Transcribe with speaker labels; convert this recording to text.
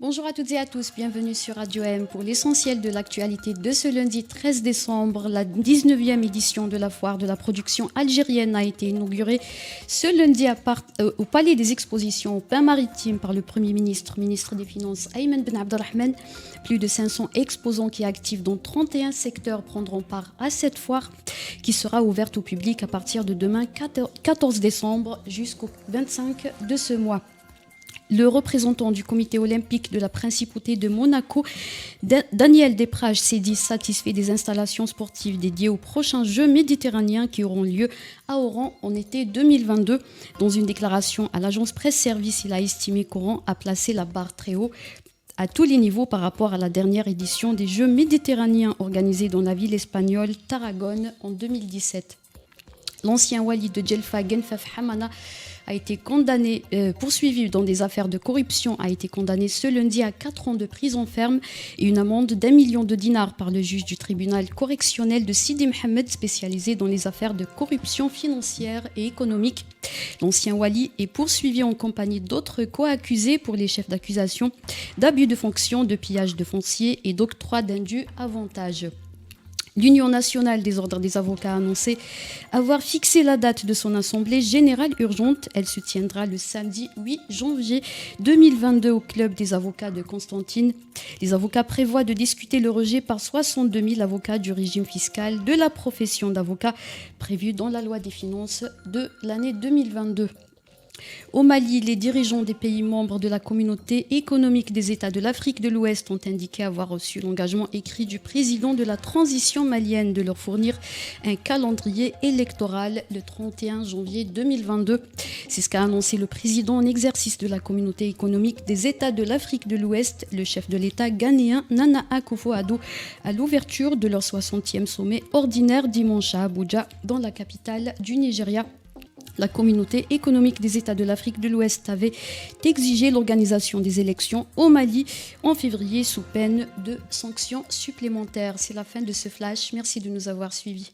Speaker 1: Bonjour à toutes et à tous, bienvenue sur Radio M pour l'essentiel de l'actualité de ce lundi 13 décembre. La 19e édition de la foire de la production algérienne a été inaugurée ce lundi au Palais des Expositions au Bain Maritime par le Premier ministre, ministre des Finances Ayman Ben Abdelrahman. Plus de 500 exposants qui actifs dans 31 secteurs prendront part à cette foire qui sera ouverte au public à partir de demain 14 décembre jusqu'au 25 de ce mois. Le représentant du comité olympique de la principauté de Monaco, Daniel Desprages, s'est dit satisfait des installations sportives dédiées aux prochains Jeux méditerranéens qui auront lieu à Oran en été 2022. Dans une déclaration à l'agence Presse Service, il a estimé qu'Oran a placé la barre très haut à tous les niveaux par rapport à la dernière édition des Jeux méditerranéens organisés dans la ville espagnole Tarragone en 2017. L'ancien wali de Djelfa, Genfaf Hamana, a été condamné, poursuivi dans des affaires de corruption, a été condamné ce lundi à 4 ans de prison ferme et une amende d'1 million de dinars par le juge du tribunal correctionnel de Sidi Mohamed, spécialisé dans les affaires de corruption financière et économique. L'ancien wali est poursuivi en compagnie d'autres co-accusés pour les chefs d'accusation d'abus de fonction, de pillage de foncier et d'octroi d'indus avantages. L'Union nationale des ordres des avocats a annoncé avoir fixé la date de son assemblée générale urgente. Elle se tiendra le samedi 8 janvier 2022 au club des avocats de Constantine. Les avocats prévoient de discuter le rejet par 62 000 avocats du régime fiscal de la profession d'avocat prévu dans la loi des finances de l'année 2022. Au Mali, les dirigeants des pays membres de la communauté économique des États de l'Afrique de l'Ouest ont indiqué avoir reçu l'engagement écrit du président de la transition malienne de leur fournir un calendrier électoral le 31 janvier 2022. C'est ce qu'a annoncé le président en exercice de la communauté économique des États de l'Afrique de l'Ouest, le chef de l'État ghanéen Nana Akufo-Addo, à l'ouverture de leur 60e sommet ordinaire dimanche à Abuja, dans la capitale du Nigeria. La communauté économique des États de l'Afrique de l'Ouest avait exigé l'organisation des élections au Mali en février sous peine de sanctions supplémentaires. C'est la fin de ce flash. Merci de nous avoir suivis.